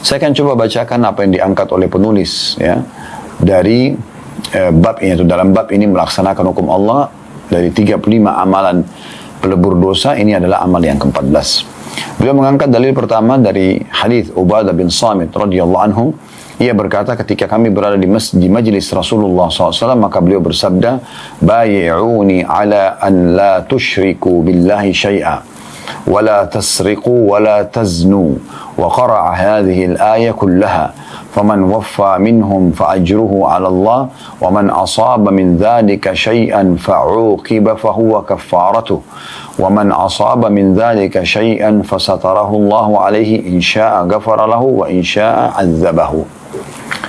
Saya akan coba bacakan apa yang diangkat oleh penulis ya dari bab ini. Dalam bab ini melaksanakan hukum Allah dari 35 amalan pelebur dosa, ini adalah amal yang ke-14. Beliau mengangkat dalil pertama dari hadis Ubadah bin Samit radhiyallahu anhu. Ia berkata, ketika kami berada di majlis Rasulullah SAW, maka beliau bersabda, "Bayi'uni ala an la tushriku billahi syai'a, wa la tasriqu, wa la taznu." Wa qara'a hadhihi al-ayah kullaha. Faman waffa minhum fa'ajruhu ala Allah, wa man asaba min dhalika syai'an fa'uqiba fahuwa kaffaratuh. وَمَنْ أَصَابَ مِنْ ذَلِكَ شَيْئًا فَسَتَرَهُ اللَّهُ عَلَيْهِ إِنْ شَاءَ غَفَرَ لَهُ وَإِنْ شَاءَ عَذَّبَهُ.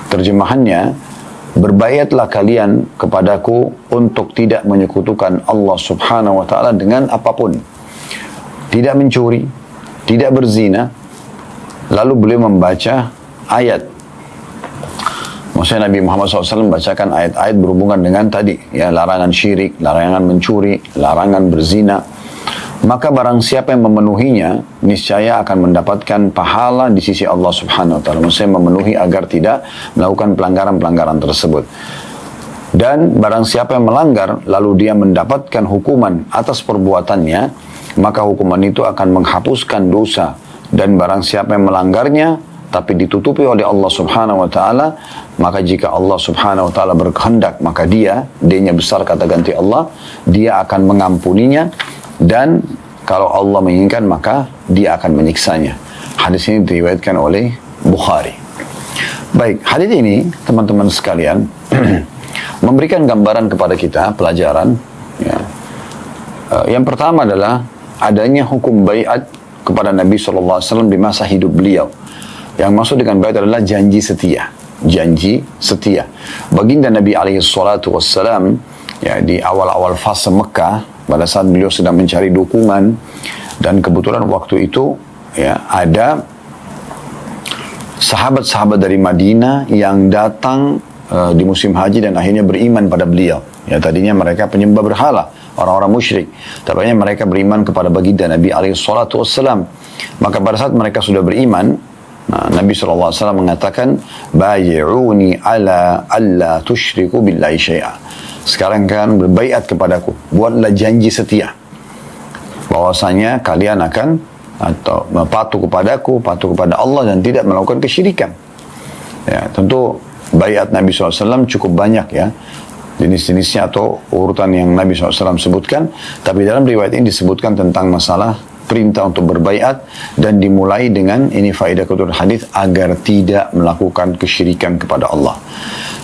Terjemahannya, berbaiatlah kalian kepadaku untuk tidak menyekutukan Allah subhanahu wa ta'ala dengan apapun. Tidak mencuri, tidak berzina. Lalu beliau membaca ayat. Maksudnya Nabi Muhammad SAW membacakan ayat-ayat berhubungan dengan tadi. Ya, larangan syirik, larangan mencuri, larangan berzina. Maka barang siapa yang memenuhinya, niscaya akan mendapatkan pahala di sisi Allah subhanahu wa ta'ala. Maksudnya memenuhi agar tidak melakukan pelanggaran-pelanggaran tersebut. Dan barang siapa yang melanggar, lalu dia mendapatkan hukuman atas perbuatannya, maka hukuman itu akan menghapuskan dosa. Dan barang siapa yang melanggarnya, tapi ditutupi oleh Allah subhanahu wa ta'ala, maka jika Allah subhanahu wa ta'ala berkehendak, maka dia-nya besar kata ganti Allah, dia akan mengampuninya. Dan kalau Allah menginginkan, maka dia akan menyiksanya. Hadis ini diriwayatkan oleh Bukhari. Baik, hadis ini teman-teman sekalian memberikan gambaran kepada kita pelajaran ya. Yang pertama adalah adanya hukum baiat kepada Nabi SAW di masa hidup beliau. Yang maksud dengan baiat adalah janji setia. Janji setia. Baginda Nabi SAW ya, di awal-awal fase Mekah, pada saat beliau sedang mencari dukungan, dan kebetulan waktu itu ya ada sahabat-sahabat dari Madinah yang datang di musim haji dan akhirnya beriman pada beliau. Ya, tadinya mereka penyembah berhala, orang-orang musyrik. Tapi mereka beriman kepada baginda Nabi SAW. Maka pada saat mereka sudah beriman, Nabi SAW mengatakan, "Bayi'uni ala alla tusyriku billahi syai'a." Sekarang kalian berbaiat kepadaku, buatlah janji setia bahwasanya kalian akan atau patuh kepadaku, patuh kepada Allah dan tidak melakukan kesyirikan. Ya, tentu baiat Nabi SAW cukup banyak ya, jenis-jenisnya atau urutan yang Nabi SAW sebutkan. Tapi dalam riwayat ini disebutkan tentang masalah perintah untuk berbaiat, dan dimulai dengan ini faedah keturunan hadis agar tidak melakukan kesyirikan kepada Allah.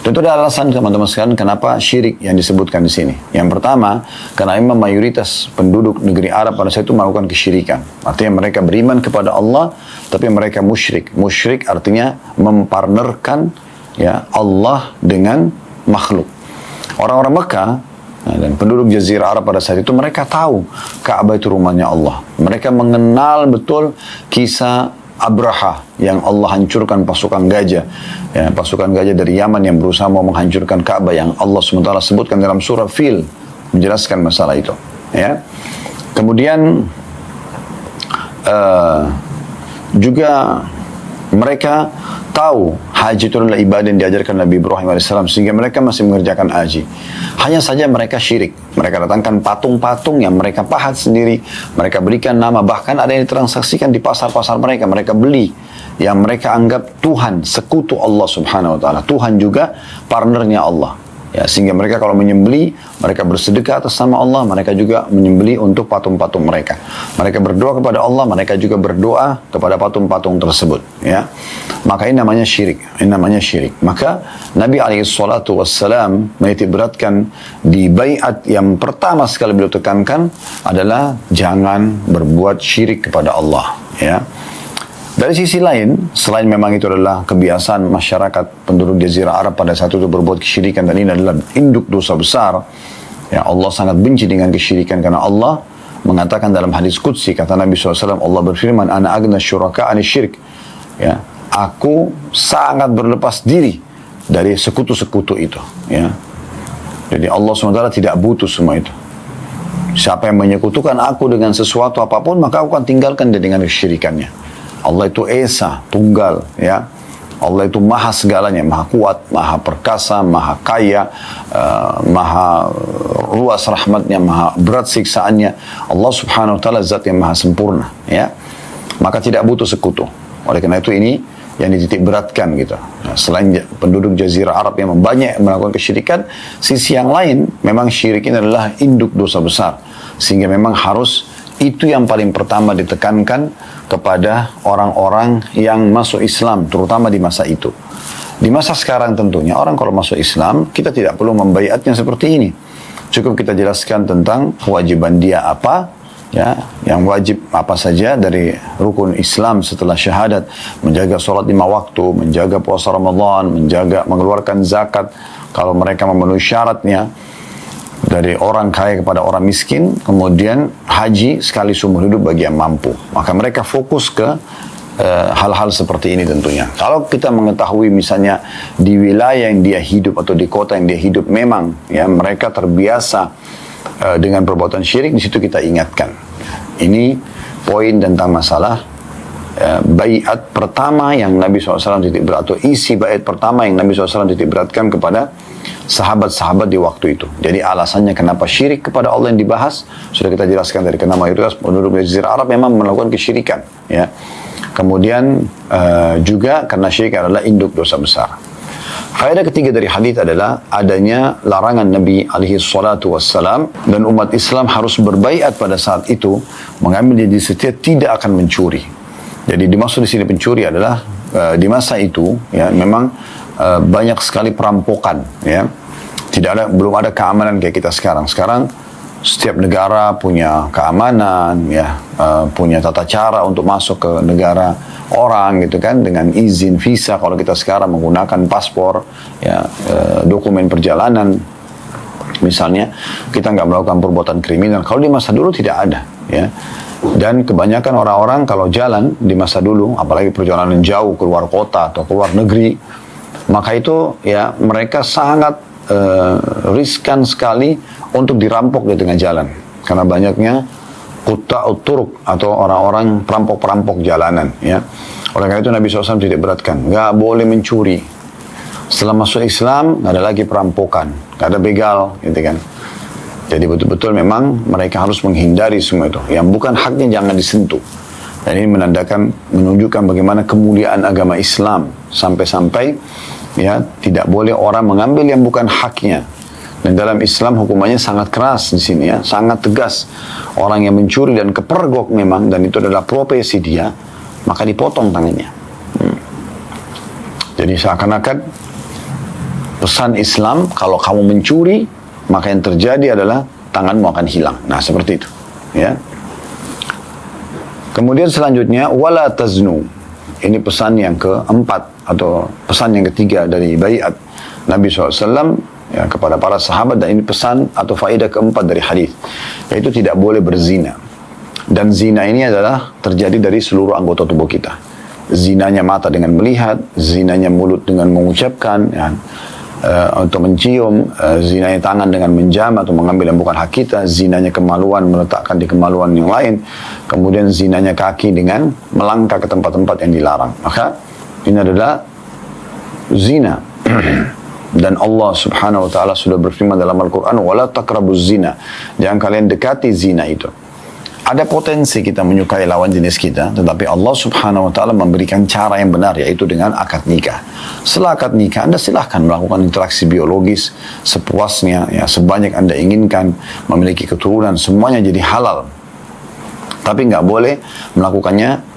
Tentu ada alasan teman-teman sekalian kenapa syirik yang disebutkan di sini. Yang pertama, karena memang mayoritas penduduk negeri Arab pada saat itu melakukan kesyirikan. Artinya mereka beriman kepada Allah, tapi mereka musyrik. Musyrik artinya mempartnerkan ya Allah dengan makhluk. Orang-orang Mekah dan penduduk Jazirah Arab pada saat itu mereka tahu Ka'bah itu rumahnya Allah. Mereka mengenal betul kisah Abraha yang Allah hancurkan pasukan gajah. Ya, pasukan gajah dari Yaman yang berusaha mau menghancurkan Ka'bah, yang Allah SWT sebutkan dalam surah Fil, menjelaskan masalah itu. Ya. Kemudian juga mereka tahu haji itu adalah ibadah yang diajarkan Nabi Ibrahim AS, sehingga mereka masih mengerjakan haji. Hanya saja mereka syirik. Mereka datangkan patung-patung yang mereka pahat sendiri, mereka berikan nama, bahkan ada yang ditransaksikan di pasar-pasar mereka. Mereka beli yang mereka anggap Tuhan, sekutu Allah subhanahu wa ta'ala. Tuhan juga partnernya Allah. Ya, sehingga mereka kalau menyembeli, mereka bersedekah atas nama Allah, mereka juga menyembeli untuk patung-patung mereka. Mereka berdoa kepada Allah, mereka juga berdoa kepada patung-patung tersebut. Ya, maka ini namanya syirik. Ini namanya syirik. Maka Nabi SAW menitik beratkan di baiat yang pertama sekali beliau tekankan adalah jangan berbuat syirik kepada Allah. Ya. Dari sisi lain, selain memang itu adalah kebiasaan masyarakat penduduk Jazirah Arab pada saat itu berbuat kesyirikan, dan ini adalah induk dosa besar. Ya, Allah sangat benci dengan kesyirikan karena Allah mengatakan dalam hadis qudsi, kata Nabi SAW, Allah berfirman, "Ana agna syuraka ani syirk." Ya, aku sangat berlepas diri dari sekutu-sekutu itu. Ya. Jadi Allah SWT tidak butuh semua itu. Siapa yang menyekutukan aku dengan sesuatu apapun, maka aku akan tinggalkan dia dengan kesyirikannya. Allah itu esa, tunggal, ya. Allah itu maha segalanya, maha kuat, maha perkasa, maha kaya, maha luas rahmatnya, maha berat siksaannya. Allah subhanahu wa ta'ala zat yang maha sempurna, ya. Maka tidak butuh sekutu. Oleh karena itu ini yang dititik beratkan gitu. Nah, selain penduduk Jazirah Arab yang banyak melakukan kesyirikan, sisi yang lain memang syirik ini adalah induk dosa besar. Sehingga memang harus itu yang paling pertama ditekankan kepada orang-orang yang masuk Islam, terutama di masa itu. Di masa sekarang tentunya, orang kalau masuk Islam, kita tidak perlu membaiatnya seperti ini. Cukup kita jelaskan tentang kewajiban dia apa, ya, yang wajib apa saja dari rukun Islam setelah syahadat, menjaga sholat 5 waktu, menjaga puasa Ramadan, mengeluarkan zakat, kalau mereka memenuhi syaratnya, dari orang kaya kepada orang miskin, kemudian haji sekali seumur hidup bagi yang mampu. Maka mereka fokus ke hal-hal seperti ini tentunya. Kalau kita mengetahui misalnya di wilayah yang dia hidup atau di kota yang dia hidup memang ya mereka terbiasa dengan perbuatan syirik, di situ kita ingatkan. Ini poin tentang masalah baiat pertama yang Nabi SAW titik berat, atau isi baiat pertama yang Nabi SAW titik beratkan kepada sahabat-sahabat di waktu itu. Jadi alasannya kenapa syirik kepada Allah yang dibahas sudah kita jelaskan dari karena mayoritas penduduk Jazirah Arab memang melakukan kesyirikan, ya. Kemudian juga karena syirik adalah induk dosa besar. Faedah ketiga dari hadis adalah adanya larangan Nabi alaihi salatu wassalam dan umat Islam harus berbaiat pada saat itu mengambil janji setia tidak akan mencuri. Jadi dimaksud di sini pencuri adalah di masa itu ya memang banyak sekali perampokan, ya. Belum ada keamanan kayak kita sekarang. Sekarang setiap negara punya keamanan, ya, punya tata cara untuk masuk ke negara orang gitu kan, dengan izin visa. Kalau kita sekarang menggunakan paspor, ya, dokumen perjalanan, misalnya kita nggak melakukan perbuatan kriminal. Kalau di masa dulu tidak ada, ya. Dan kebanyakan orang-orang kalau jalan di masa dulu, apalagi perjalanan jauh keluar kota atau keluar negeri, maka itu ya mereka sangat riskan sekali untuk dirampok di tengah jalan karena banyaknya qutta'ut turuq atau orang-orang perampok-perampok jalanan, ya. Oleh karena itu Nabi SAW tidak beratkan, nggak boleh mencuri. Setelah masuk Islam nggak ada lagi perampokan, nggak ada begal, gitu kan. Jadi betul-betul memang mereka harus menghindari semua itu. Yang bukan haknya jangan disentuh. Dan ini menunjukkan bagaimana kemuliaan agama Islam. Sampai-sampai ya tidak boleh orang mengambil yang bukan haknya. Dan dalam Islam hukumannya sangat keras di sini, ya, sangat tegas. Orang yang mencuri dan kepergok memang, dan itu adalah profesi dia, maka dipotong tangannya. Jadi seakan-akan pesan Islam, kalau kamu mencuri, maka yang terjadi adalah tanganmu akan hilang. Nah, seperti itu, ya. Kemudian selanjutnya wala taznu. Ini pesan yang keempat atau pesan yang ketiga dari baiat Nabi SAW ya, kepada para sahabat, dan ini pesan atau faedah keempat dari hadis, yaitu tidak boleh berzina. Dan zina ini adalah terjadi dari seluruh anggota tubuh kita. Zinanya mata dengan melihat, zinanya mulut dengan mengucapkan, ya, untuk mencium, zinanya tangan dengan menjam atau mengambil yang bukan hak kita, zinanya kemaluan meletakkan di kemaluan yang lain, kemudian zinanya kaki dengan melangkah ke tempat-tempat yang dilarang. Maka ini adalah zina. Dan Allah subhanahu wa ta'ala sudah berfirman dalam Al-Quran, wala taqrabuz zina, jangan kalian dekati zina itu. Ada potensi kita menyukai lawan jenis kita, tetapi Allah subhanahu wa ta'ala memberikan cara yang benar, yaitu dengan akad nikah. Setelah akad nikah, Anda silahkan melakukan interaksi biologis sepuasnya, ya, sebanyak Anda inginkan, memiliki keturunan, semuanya jadi halal. Tapi nggak boleh melakukannya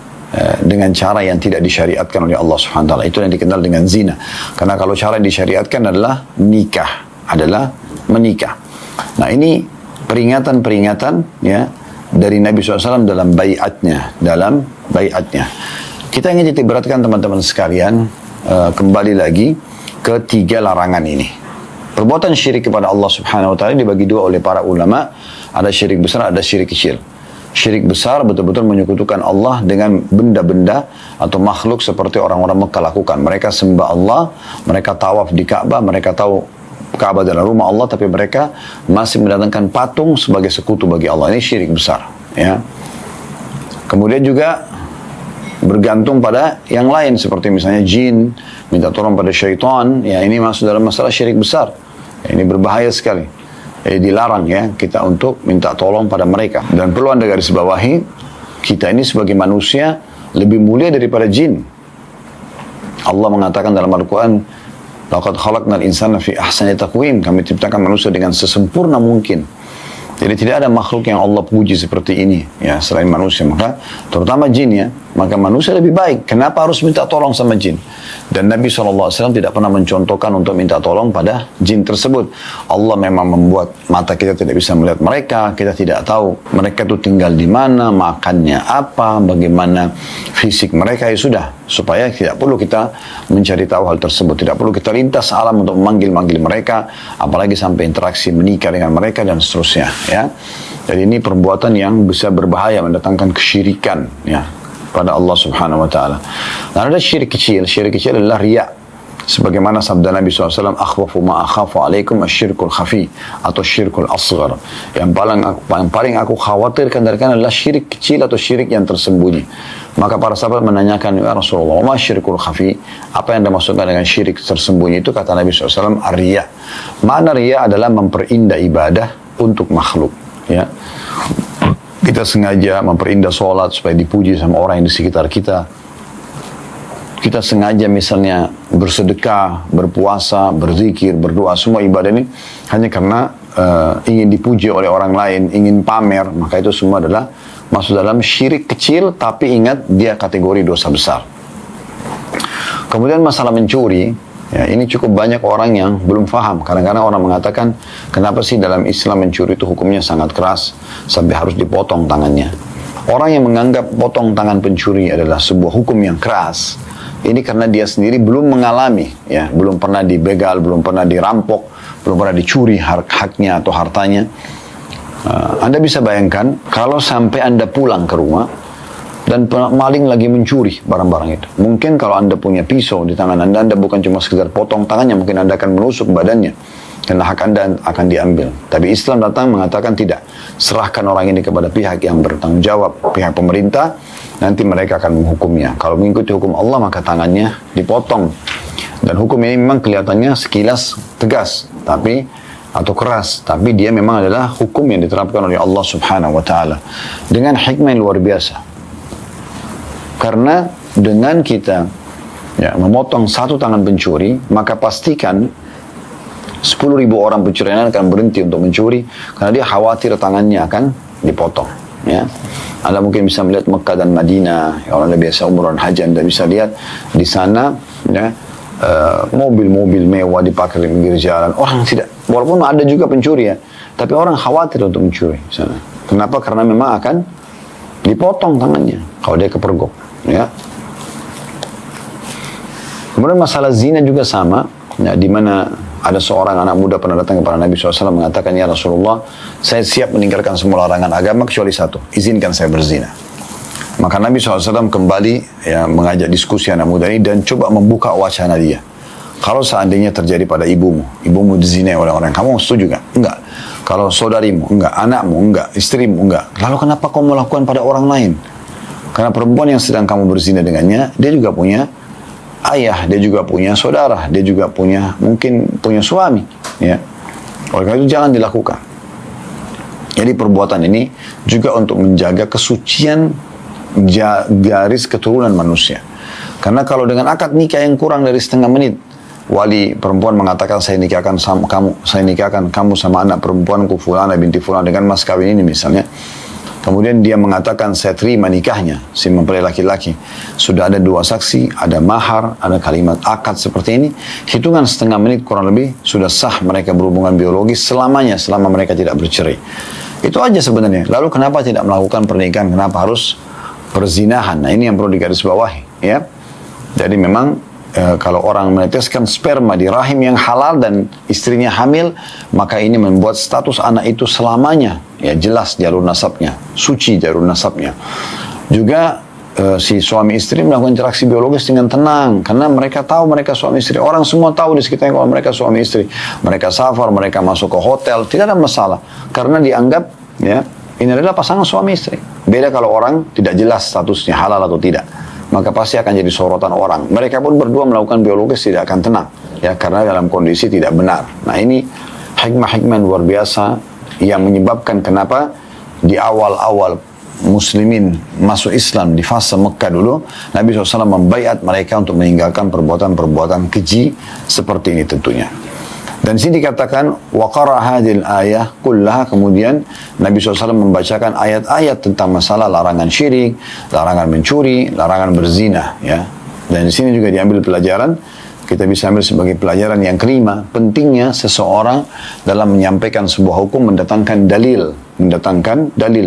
dengan cara yang tidak disyariatkan oleh Allah subhanahu wa ta'ala. Itu yang dikenal dengan zina. Karena kalau cara yang disyariatkan adalah nikah, adalah menikah. Nah, ini peringatan-peringatan, ya, dari Nabi SAW dalam baiatnya, Kita ingin titik beratkan teman-teman sekalian, kembali lagi ke 3 larangan ini. Perbuatan syirik kepada Allah subhanahu wa ta'ala dibagi 2 oleh para ulama. Ada syirik besar, ada syirik kecil. Syirik besar betul-betul menyekutukan Allah dengan benda-benda atau makhluk seperti orang-orang Mekah lakukan. Mereka sembah Allah, mereka tawaf di Ka'bah, mereka tahu Ka'bah adalah rumah Allah, tapi mereka masih mendatangkan patung sebagai sekutu bagi Allah. Ini syirik besar, ya. Kemudian juga bergantung pada yang lain seperti misalnya jin, minta tolong pada syaitan, ya ini masuk dalam masalah syirik besar. Ya, ini berbahaya sekali. Jadi dilarang ya kita untuk minta tolong pada mereka. Dan perlu Anda garis bawahi, kita ini sebagai manusia lebih mulia daripada jin. Allah mengatakan dalam Al-Quran, laqad khalaqnal insana fi ahsani taqwim. Kami ciptakan manusia dengan sesempurna mungkin. Jadi tidak ada makhluk yang Allah puji seperti ini ya selain manusia. Maka terutama jin ya, maka manusia lebih baik. Kenapa harus minta tolong sama jin? Dan Nabi SAW tidak pernah mencontohkan untuk minta tolong pada jin tersebut. Allah memang membuat mata kita tidak bisa melihat mereka, kita tidak tahu mereka itu tinggal di mana, makannya apa, bagaimana fisik mereka, ya sudah. Supaya tidak perlu kita mencari tahu hal tersebut, tidak perlu kita lintas alam untuk memanggil-manggil mereka, apalagi sampai interaksi menikah dengan mereka dan seterusnya. Ya, jadi ini perbuatan yang bisa berbahaya, mendatangkan kesyirikan ya pada Allah Subhanahu Wa Taala. Dan ada syirik kecil. Syirik kecil adalah riya. Sebagaimana sabda Nabi SAW, akhwafu ma akhafu alaikum asyirkul khafi atau syirkul asghar. Yang paling aku khawatirkan dari kalian adalah syirik kecil atau syirik yang tersembunyi. Maka para sahabat menanyakan, ya Rasulullah, ma syirkul khafi? Apa yang dimaksudkan dengan syirik tersembunyi itu? Kata Nabi SAW, ar-riya. Makna riya adalah memperindah ibadah untuk makhluk. Ya, kita sengaja memperindah sholat supaya dipuji sama orang yang di sekitar kita. Kita sengaja misalnya bersedekah, berpuasa, berzikir, berdoa, semua ibadah ini hanya karena ingin dipuji oleh orang lain, ingin pamer, maka itu semua adalah masuk dalam syirik kecil, tapi ingat dia kategori dosa besar. Kemudian masalah mencuri, ya, ini cukup banyak orang yang belum paham. Kadang-kadang orang mengatakan, kenapa sih dalam Islam mencuri itu hukumnya sangat keras, sampai harus dipotong tangannya. Orang yang menganggap potong tangan pencuri adalah sebuah hukum yang keras, ini karena dia sendiri belum mengalami, ya, belum pernah dibegal, belum pernah dirampok, belum pernah dicuri haknya atau hartanya. Anda bisa bayangkan, kalau sampai Anda pulang ke rumah, dan maling lagi mencuri barang-barang itu. Mungkin kalau Anda punya pisau di tangan Anda, Anda bukan cuma sekedar potong tangannya, mungkin Anda akan menusuk badannya, karena hak Anda akan diambil. Tapi Islam datang mengatakan tidak. Serahkan orang ini kepada pihak yang bertanggung jawab, pihak pemerintah, nanti mereka akan menghukumnya. Kalau mengikuti hukum Allah, maka tangannya dipotong. Dan hukum ini memang kelihatannya sekilas tegas, atau keras, tapi dia memang adalah hukum yang diterapkan oleh Allah Subhanahu Wa Taala dengan hikmah yang luar biasa. Karena dengan kita memotong satu tangan pencuri, maka pastikan 10.000 orang pencuri akan berhenti untuk mencuri karena dia khawatir tangannya akan dipotong. Ya, Anda mungkin bisa melihat Mekah dan Madinah. Orang yang biasa umrah dan haji, Anda bisa lihat di sana, ya, mobil-mobil mewah dipakai di pinggir jalan. Orang tidak, walaupun ada juga pencuri ya, tapi orang khawatir untuk mencuri di sana. Kenapa? Karena memang akan dipotong tangannya kalau dia kepergok. Ya. Kemudian masalah zina juga sama, ya, di mana ada seorang anak muda pernah datang kepada Nabi SAW mengatakan, ya Rasulullah, saya siap meninggalkan semua larangan agama kecuali satu, izinkan saya berzina. Maka Nabi SAW kembali mengajak diskusi anak muda ini dan coba membuka wacana dia. Kalau seandainya terjadi pada ibumu dizinai oleh orang, kamu setuju gak? Enggak. Kalau saudarimu, enggak. Anakmu, enggak. Istrimu, enggak. Lalu kenapa kamu melakukan pada orang lain? Karena perempuan yang sedang kamu berzina dengannya, dia juga punya ayah, dia juga punya saudara, dia juga mungkin punya suami, ya. Oleh karena itu jangan dilakukan. Jadi perbuatan ini juga untuk menjaga kesucian garis keturunan manusia. Karena kalau dengan akad nikah yang kurang dari setengah menit, wali perempuan mengatakan saya nikahkan kamu sama anak perempuanku fulana binti fulana dengan mas kawin ini misalnya. Kemudian dia mengatakan saya terima nikahnya, si mempelai laki-laki. Sudah ada 2 saksi, ada mahar, ada kalimat akad seperti ini. Hitungan setengah menit kurang lebih sudah sah mereka berhubungan biologis selamanya, selama mereka tidak bercerai. Itu aja sebenarnya. Lalu kenapa tidak melakukan pernikahan? Kenapa harus perzinahan? Nah ini yang perlu digarisbawahi. Ya. Jadi memang kalau orang meneteskan sperma di rahim yang halal dan istrinya hamil, maka ini membuat status anak itu selamanya ya jelas jalur nasabnya, suci jalur nasabnya. Juga si suami istri melakukan interaksi biologis dengan tenang karena mereka tahu mereka suami istri. Orang semua tahu di sekitarnya kalau mereka suami istri. Mereka safar, mereka masuk ke hotel, tidak ada masalah karena dianggap ya ini adalah pasangan suami istri. Beda kalau orang tidak jelas statusnya halal atau tidak. maka pasti akan jadi sorotan orang. Mereka pun berdua melakukan biologis tidak akan tenang, ya, karena dalam kondisi tidak benar. Nah, ini hikmah-hikmah luar biasa yang menyebabkan kenapa di awal-awal muslimin masuk Islam di fase Mekah dulu, Nabi SAW membaiat mereka untuk meninggalkan perbuatan-perbuatan keji seperti ini tentunya. Dan sini dikatakan waqara hadhil ayah kullaha, kemudian Nabi SAW membacakan ayat-ayat tentang masalah larangan syirik, larangan mencuri, larangan berzina, ya. Dan di sini juga diambil pelajaran, kita bisa ambil sebagai pelajaran yang kelima, pentingnya seseorang dalam menyampaikan sebuah hukum mendatangkan dalil,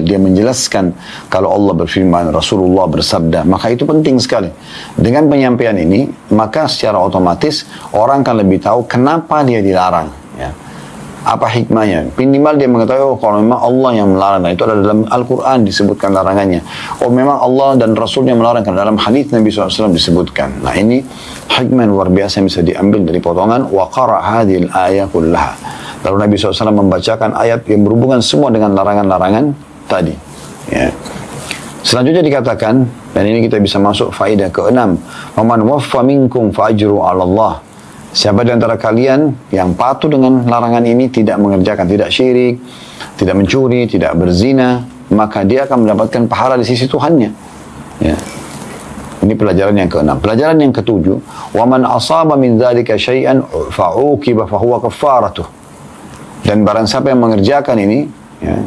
dia menjelaskan kalau Allah berfirman, Rasulullah bersabda, maka itu penting sekali. Dengan penyampaian ini, maka secara otomatis orang akan lebih tahu kenapa dia dilarang, ya. Apa hikmahnya? Minimal dia mengetahui, oh, kalau memang Allah yang melarang, itu ada dalam Al-Quran disebutkan larangannya. Oh, memang Allah dan Rasulnya melarang, dalam hadis Nabi SAW disebutkan. Nah, ini hikmah luar biasa yang bisa diambil dari potongan waqara hadhil ayah kullaha. Lalu Nabi SAW membacakan ayat yang berhubungan semua dengan larangan-larangan tadi, ya. Selanjutnya dikatakan, dan ini kita bisa masuk faedah ke-6, waman waffa minkum fa'ajru 'ala Allah. Siapa di antara kalian yang patuh dengan larangan ini, tidak mengerjakan, tidak syirik, tidak mencuri, tidak berzina, maka dia akan mendapatkan pahala di sisi Tuhannya, ya. Ini pelajaran yang ke-6. Pelajaran yang ke-7, وَمَنْ أَصَابَ مِنْ ذَلِكَ شَيْئًا فَعُوقِبَ فَهُوَ كَفَّارَتُهُ. Dan barang siapa yang mengerjakan ini, ya,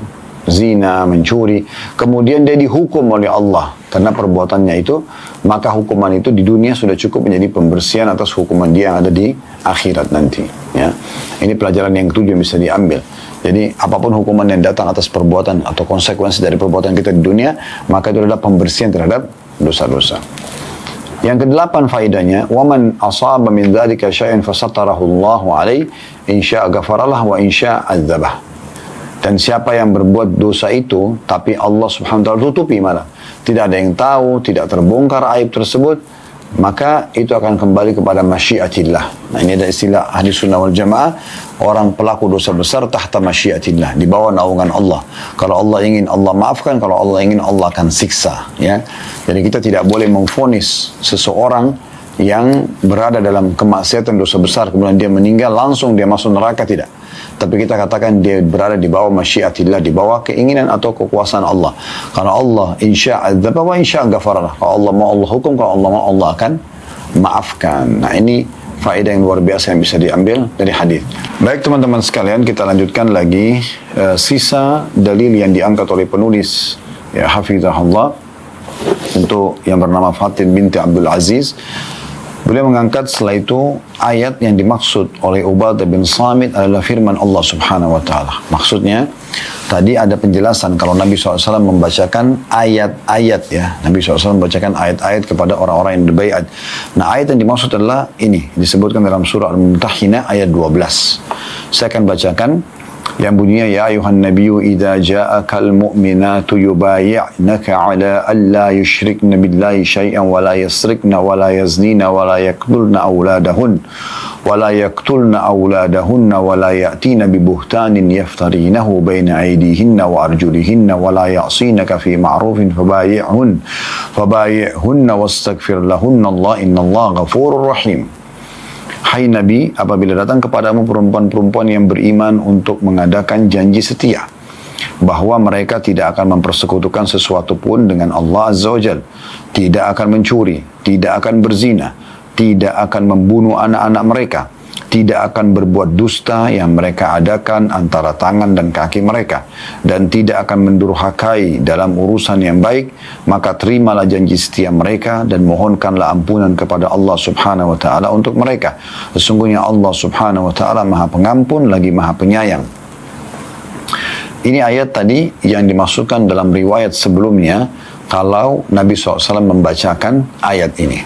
zina, mencuri, kemudian dia dihukum oleh Allah karena perbuatannya itu, maka hukuman itu di dunia sudah cukup menjadi pembersihan atas hukuman dia yang ada di akhirat nanti, ya. Ini pelajaran yang ke-7 yang bisa diambil. Jadi apapun hukuman yang datang atas perbuatan atau konsekuensi dari perbuatan kita di dunia, maka itu adalah pembersihan terhadap dosa-dosa. Yang ke-8 faedahnya, waman asaba min dzalika syai'an fasatarahu Allahu alaihi in syaa ghafaralah wa in syaa adzabah. Dan siapa yang berbuat dosa itu, tapi Allah Subhanahu wa taala tutupi, malah tidak ada yang tahu, tidak terbongkar aib tersebut, maka itu akan kembali kepada masyiatillah. Nah, ini ada istilah ahli sunnah wal jamaah, orang pelaku dosa besar tahta masyiatillah, di bawah naungan Allah. Kalau Allah ingin, Allah maafkan, kalau Allah ingin, Allah akan siksa, ya. Jadi kita tidak boleh memvonis seseorang yang berada dalam kemaksiatan dosa besar, kemudian dia meninggal langsung dia masuk neraka, tidak. Tapi kita katakan dia berada di bawah masyiatillah, di bawah keinginan atau kekuasaan Allah. Kalau Allah insya adzaba wa insya ghafaralah. Kalau Allah mau, Allah hukum, kalau Allah mau, Allah akan maafkan. Nah, ini faedah yang luar biasa yang bisa diambil dari hadis. Baik teman-teman sekalian, kita lanjutkan lagi sisa dalil yang diangkat oleh penulis, ya, hafizahullah, untuk yang bernama Fatin binti Abdul Aziz. Beliau mengangkat setelah itu ayat yang dimaksud oleh Ubadah bin Samit adalah firman Allah Subhanahu wa taala. Maksudnya tadi ada penjelasan kalau Nabi SAW membacakan ayat-ayat, ya. Nabi SAW membacakan ayat-ayat kepada orang-orang yang berbaiat. Nah, ayat yang dimaksud adalah ini, disebutkan dalam surah Al-Mumtahinah ayat 12. Saya akan bacakan yang bunyinya, ya ayuhan nabiyyu idza ja'akal mu'minatu yubayi'naka 'ala alla yusyrikna billahi syai'an wa la yasrikna wa la yaznina wa la yaqtulna awladahunna wa la ya'tina bi buhtanin yaftarinahu baina aydihinna wa arjulihinna wa la ya'sinaka fi ma'rufin fabayi'hunna wastaghfir lahunna Allah innallaha ghafurur rahim. Hai Nabi, apabila datang kepadamu perempuan-perempuan yang beriman untuk mengadakan janji setia, bahwa mereka tidak akan mempersekutukan sesuatu pun dengan Allah Azza wa Jal, tidak akan mencuri, tidak akan berzina, tidak akan membunuh anak-anak mereka, tidak akan berbuat dusta yang mereka adakan antara tangan dan kaki mereka, dan tidak akan mendurhakai dalam urusan yang baik, maka terimalah janji setia mereka dan mohonkanlah ampunan kepada Allah Subhanahu wa taala untuk mereka. Sesungguhnya Allah Subhanahu wa taala Maha Pengampun lagi Maha Penyayang. Ini ayat tadi yang dimasukkan dalam riwayat sebelumnya kalau Nabi SAW membacakan ayat ini.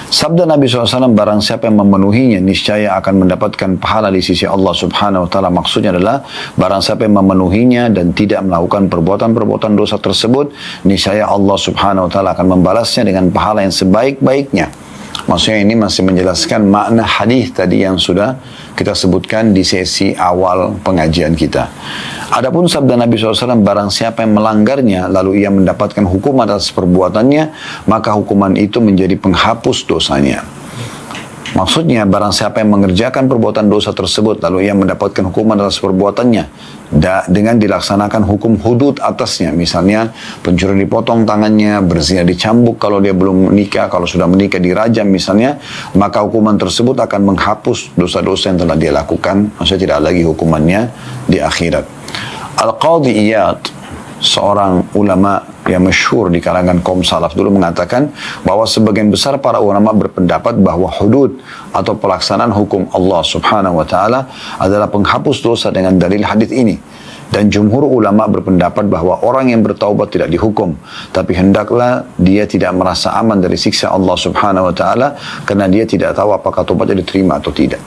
Sabda Nabi SAW, barang siapa yang memenuhinya, niscaya akan mendapatkan pahala di sisi Allah Subhanahu wa taala. Maksudnya adalah, barang siapa yang memenuhinya dan tidak melakukan perbuatan-perbuatan dosa tersebut, niscaya Allah Subhanahu wa taala akan membalasnya dengan pahala yang sebaik-baiknya. Maksudnya ini masih menjelaskan makna hadis tadi yang sudah kita sebutkan di sesi awal pengajian kita. Adapun sabda Nabi SAW, barang siapa yang melanggarnya, lalu ia mendapatkan hukuman atas perbuatannya, maka hukuman itu menjadi penghapus dosanya. Maksudnya, barang siapa yang mengerjakan perbuatan dosa tersebut, lalu ia mendapatkan hukuman atas perbuatannya, dengan dilaksanakan hukum hudud atasnya. Misalnya, pencuri dipotong tangannya, berzina dicambuk kalau dia belum menikah, kalau sudah menikah dirajam misalnya, maka hukuman tersebut akan menghapus dosa-dosa yang telah dia lakukan. Maksudnya tidak lagi hukumannya di akhirat. Al-Qadhi Iyad, seorang ulama yang masyhur di kalangan kaum salaf dulu, mengatakan bahwa sebagian besar para ulama berpendapat bahwa hudud atau pelaksanaan hukum Allah subhanahu wa ta'ala adalah penghapus dosa dengan dalil hadis ini. Dan jumhur ulama berpendapat bahwa orang yang bertaubat tidak dihukum, tapi hendaklah dia tidak merasa aman dari siksa Allah subhanahu wa ta'ala karena dia tidak tahu apakah taubatnya diterima atau tidak.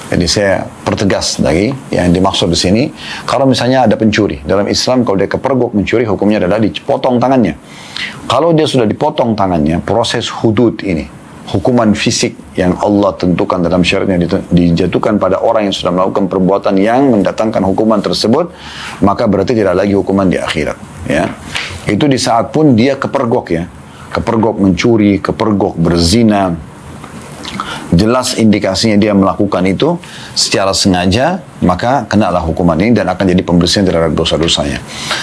Jadi saya pertegas lagi, yang dimaksud di sini, kalau misalnya ada pencuri, dalam Islam kalau dia kepergok mencuri, hukumnya adalah dipotong tangannya. Kalau dia sudah dipotong tangannya, proses hudud ini, hukuman fisik yang Allah tentukan dalam syariatnya dijatuhkan pada orang yang sudah melakukan perbuatan yang mendatangkan hukuman tersebut, maka berarti tidak lagi hukuman di akhirat. Ya, itu di saat pun dia kepergok, ya, kepergok mencuri, kepergok berzina. Jelas indikasinya dia melakukan itu secara sengaja, maka kenalah hukuman ini dan akan jadi pembersihan terhadap dosa-dosanya.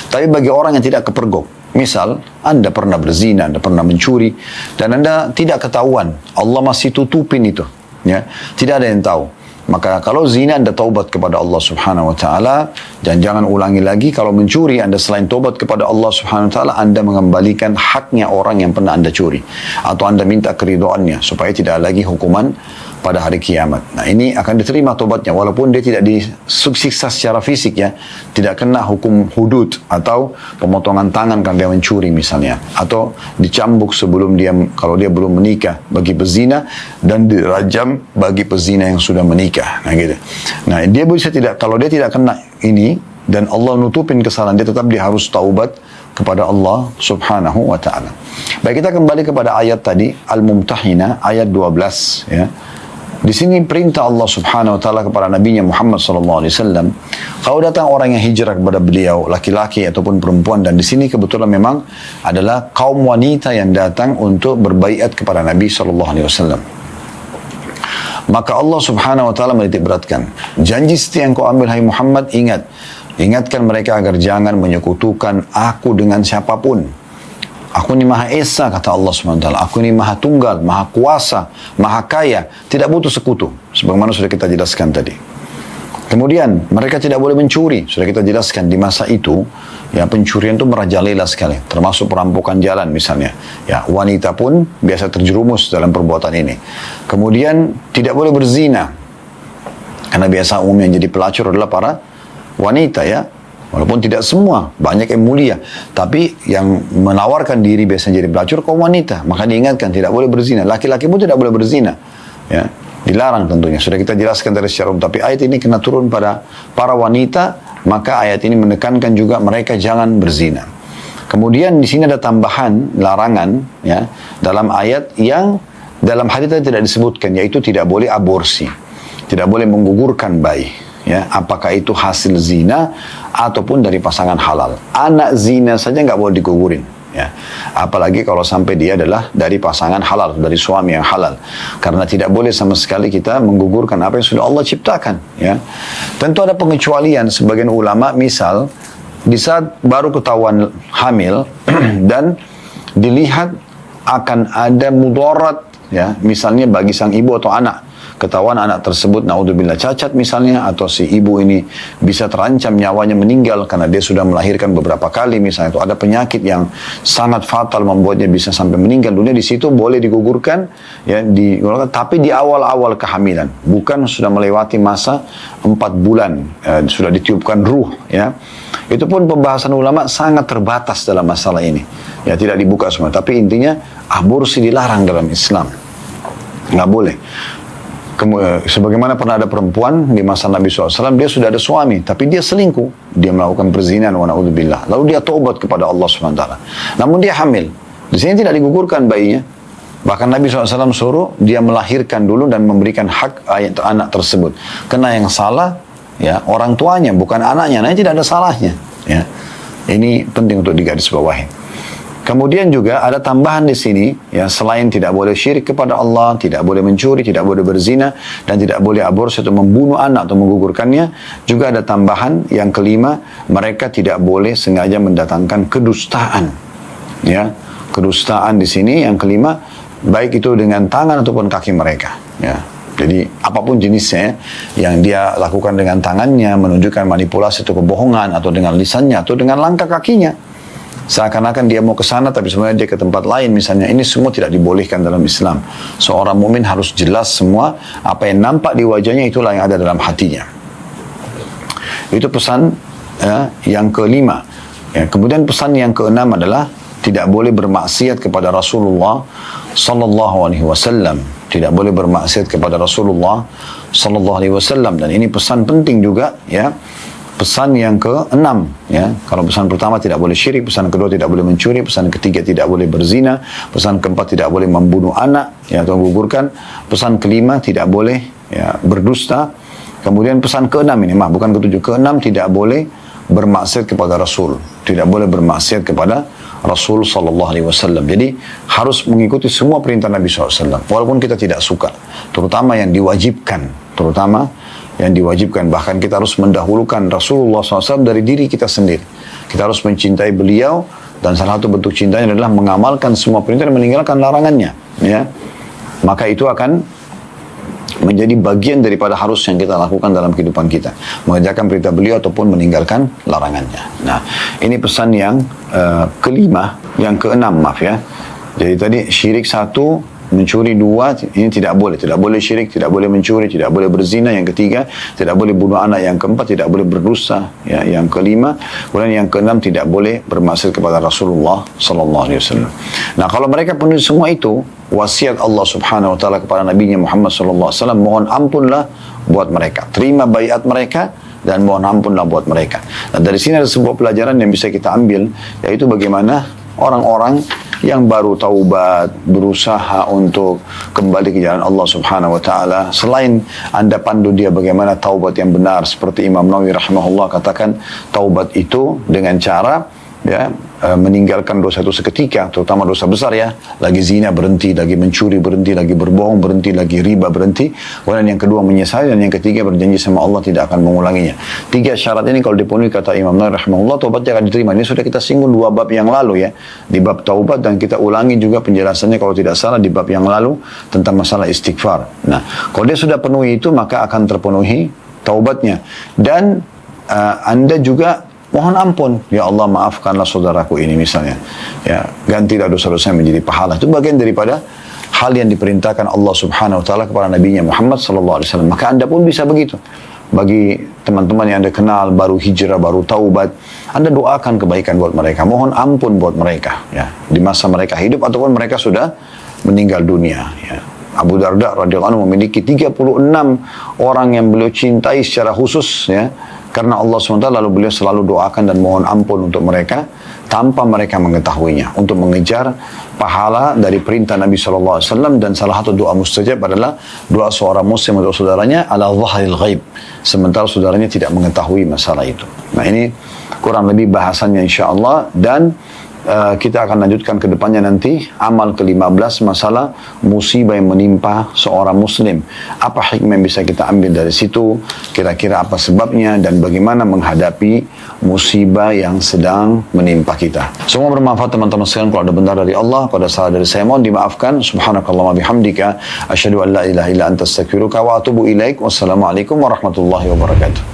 Tapi bagi orang yang tidak kepergok, misal Anda pernah berzina, Anda pernah mencuri, dan Anda tidak ketahuan, Allah masih tutupin itu, ya, tidak ada yang tahu. Maka kalau zina Anda taubat kepada Allah subhanahu wa ta'ala, dan jangan ulangi lagi. Kalau mencuri Anda selain taubat kepada Allah subhanahu wa ta'ala, Anda mengembalikan haknya orang yang pernah Anda curi, atau Anda minta keridhaannya supaya tidak lagi hukuman pada hari kiamat. Nah, ini akan diterima tobatnya walaupun dia tidak disiksa secara fisik, ya, tidak kena hukum hudud atau pemotongan tangan karena dia mencuri misalnya, atau dicambuk sebelum dia, kalau dia belum menikah bagi pezina, dan dirajam bagi pezina yang sudah menikah. Nah, gitu. Nah, dia bisa tidak, kalau dia tidak kena ini dan Allah nutupin kesalahan dia, tetap dia harus taubat kepada Allah subhanahu wa ta'ala. Baik, kita kembali kepada ayat tadi, Al-Mumtahinah ayat 12, ya. Di sini perintah Allah subhanahu wa ta'ala kepada Nabi-Nya Muhammad sallallahu alaihi wasallam, kalau datang orang yang hijrah kepada beliau, laki-laki ataupun perempuan, dan di sini kebetulan memang adalah kaum wanita yang datang untuk berbaiat kepada Nabi sallallahu alaihi wasallam. Maka Allah subhanahu wa ta'ala menitik beratkan, janji setia yang kau ambil hai Muhammad, ingatkan mereka agar jangan menyekutukan aku dengan siapapun. Aku ini Maha Esa, kata Allah SWT. Aku ini Maha Tunggal, Maha Kuasa, Maha Kaya. Tidak butuh sekutu. Sebagaimana sudah kita jelaskan tadi. Kemudian, mereka tidak boleh mencuri. Sudah kita jelaskan di masa itu, ya, pencurian itu merajalela sekali. Termasuk perampokan jalan misalnya. Ya, wanita pun biasa terjerumus dalam perbuatan ini. Kemudian, tidak boleh berzina. Karena biasa umumnya yang jadi pelacur adalah para wanita, ya. Walaupun tidak semua, banyak yang mulia. Tapi yang menawarkan diri biasanya jadi pelacur kaum wanita. Maka diingatkan, tidak boleh berzina. Laki-laki pun tidak boleh berzina. Ya, dilarang tentunya. Sudah kita jelaskan dari secara umum. Tapi ayat ini kena turun pada para wanita. Maka ayat ini menekankan juga mereka jangan berzina. Kemudian di sini ada tambahan larangan, ya, dalam ayat yang dalam hadis tadi tidak disebutkan. Yaitu tidak boleh aborsi. Tidak boleh menggugurkan bayi. Ya, apakah itu hasil zina ataupun dari pasangan halal. Anak zina saja nggak boleh digugurin, ya. Apalagi kalau sampai dia adalah dari pasangan halal, dari suami yang halal. Karena tidak boleh sama sekali kita menggugurkan apa yang sudah Allah ciptakan, ya. Tentu ada pengecualian sebagian ulama, misal di saat baru ketahuan hamil dan dilihat akan ada mudarat, ya, misalnya bagi sang ibu atau anak. Ketahuan anak tersebut naudzubillah cacat misalnya, atau si ibu ini bisa terancam nyawanya meninggal karena dia sudah melahirkan beberapa kali misalnya, itu ada penyakit yang sangat fatal membuatnya bisa sampai meninggal dunia, di situ boleh digugurkan, ya, tapi di awal-awal kehamilan, bukan sudah melewati masa 4 bulan sudah ditiupkan ruh, ya. Itu pun pembahasan ulama sangat terbatas dalam masalah ini, ya, tidak dibuka semua. Tapi intinya aborsi dilarang dalam Islam, nggak boleh. Sebagaimana pernah ada perempuan di masa Nabi SAW, dia sudah ada suami, tapi dia selingkuh, dia melakukan perzinahan, wa na'udzubillah. Lalu dia taubat kepada Allah SWT. Namun dia hamil. Di sini tidak digugurkan bayinya. Bahkan Nabi SAW suruh dia melahirkan dulu dan memberikan hak anak tersebut. Karena yang salah ya, orang tuanya bukan anaknya, nah tidak ada salahnya, ya. Ini penting untuk digarisbawahi. Kemudian juga ada tambahan di sini, ya, selain tidak boleh syirik kepada Allah, tidak boleh mencuri, tidak boleh berzina, dan tidak boleh aborsi atau membunuh anak atau menggugurkannya, juga ada tambahan yang kelima, mereka tidak boleh sengaja mendatangkan kedustaan, ya, kedustaan di sini yang kelima, baik itu dengan tangan ataupun kaki mereka, ya. Jadi apapun jenisnya yang dia lakukan dengan tangannya, menunjukkan manipulasi atau kebohongan, atau dengan lisannya, atau dengan langkah kakinya. Seakan-akan dia mau ke sana tapi sebenarnya dia ke tempat lain misalnya. Ini semua tidak dibolehkan dalam Islam. Seorang mukmin harus jelas semua apa yang nampak di wajahnya, itulah yang ada dalam hatinya. Itu pesan, ya, yang kelima. Ya, kemudian pesan yang keenam adalah tidak boleh bermaksiat kepada Rasulullah sallallahu alaihi wasallam. Tidak boleh bermaksiat kepada Rasulullah sallallahu alaihi wasallam, dan ini pesan penting juga, ya. Pesan yang keenam, ya. Kalau pesan pertama tidak boleh syirik, pesan kedua tidak boleh mencuri, pesan ketiga tidak boleh berzina, pesan keempat tidak boleh membunuh anak, ya, atau menggugurkan, pesan kelima tidak boleh, ya, berdusta. Kemudian pesan keenam ini, bukan ketujuh, keenam tidak boleh bermaksiat kepada Rasul, tidak boleh bermaksiat kepada Rasul sallallahu alaihi wasallam. Jadi harus mengikuti semua perintah Nabi SAW, walaupun kita tidak suka, terutama yang diwajibkan, bahkan kita harus mendahulukan Rasulullah SAW dari diri kita sendiri. Kita harus mencintai beliau, dan salah satu bentuk cintanya adalah mengamalkan semua perintah dan meninggalkan larangannya, ya. Maka itu akan menjadi bagian daripada harus yang kita lakukan dalam kehidupan kita, mengerjakan perintah beliau ataupun meninggalkan larangannya. Nah, ini pesan yang kelima, yang keenam, ya. Jadi tadi syirik satu, mencuri dua, ini tidak boleh syirik, tidak boleh mencuri, tidak boleh berzina, yang ketiga tidak boleh bunuh anak, yang keempat tidak boleh berdusta, ya, yang kelima, kemudian yang keenam tidak boleh bermaksiat kepada Rasulullah sallallahu alaihi wasallam. Nah, kalau mereka penuhi semua itu, wasiat Allah Subhanahu wa taala kepada Nabi Muhammad sallallahu alaihi wasallam, mohon ampunlah buat mereka, terima baiat mereka dan mohon ampunlah buat mereka. Nah, dari sini ada sebuah pelajaran yang bisa kita ambil, yaitu bagaimana orang-orang yang baru taubat, berusaha untuk kembali ke jalan Allah Subhanahu wa taala, selain Anda pandu dia bagaimana taubat yang benar, seperti Imam Nawawi rahimahullah katakan, taubat itu dengan cara, ya, meninggalkan dosa itu seketika, terutama dosa besar, ya. Lagi zina berhenti, lagi mencuri berhenti, lagi berbohong berhenti, lagi riba berhenti. Kemudian yang kedua menyesali, dan yang ketiga berjanji sama Allah tidak akan mengulanginya. 3 syarat ini kalau dipenuhi, kata Imam Nawawi rahimahullah, taubatnya akan diterima. Ini sudah kita singgung 2 bab yang lalu, ya, di bab taubat, dan kita ulangi juga penjelasannya kalau tidak salah di bab yang lalu tentang masalah istighfar. Nah, kalau dia sudah penuhi itu, maka akan terpenuhi taubatnya. Dan Anda juga mohon ampun, ya Allah maafkanlah saudaraku ini misalnya, ya, gantilah dosa-dosa menjadi pahala. Itu bagian daripada hal yang diperintahkan Allah Subhanahu wa taala kepada Nabi Muhammad sallallahu alaihi wasallam. Maka Anda pun bisa begitu. Bagi teman-teman yang Anda kenal baru hijrah, baru taubat, Anda doakan kebaikan buat mereka, mohon ampun buat mereka, ya, di masa mereka hidup ataupun mereka sudah meninggal dunia, ya. Abu Darda radhiyallahu anhu memiliki 36 orang yang beliau cintai secara khusus, ya, karena Allah SWT, lalu beliau selalu doakan dan mohon ampun untuk mereka tanpa mereka mengetahuinya, untuk mengejar pahala dari perintah Nabi SAW. Dan salah satu doa mustajab adalah doa seorang muslim untuk saudaranya ala dhahril ghaib, sementara saudaranya tidak mengetahui masalah itu. Nah, ini kurang lebih bahasannya insyaAllah, dan kita akan lanjutkan ke depannya nanti amal ke-15, masalah musibah yang menimpa seorang muslim. Apa hikmah yang bisa kita ambil dari situ, kira-kira apa sebabnya, dan bagaimana menghadapi musibah yang sedang menimpa kita. Semua bermanfaat teman-teman sekalian. Kalau ada benar dari Allah, kalau ada salah dari saya, mohon dimaafkan. Subhanakallahumma bihamdika asyhadu an la ilaha illa anta astaghfiruka wa atubu ilaik. Wassalamualaikum warahmatullahi wabarakatuh.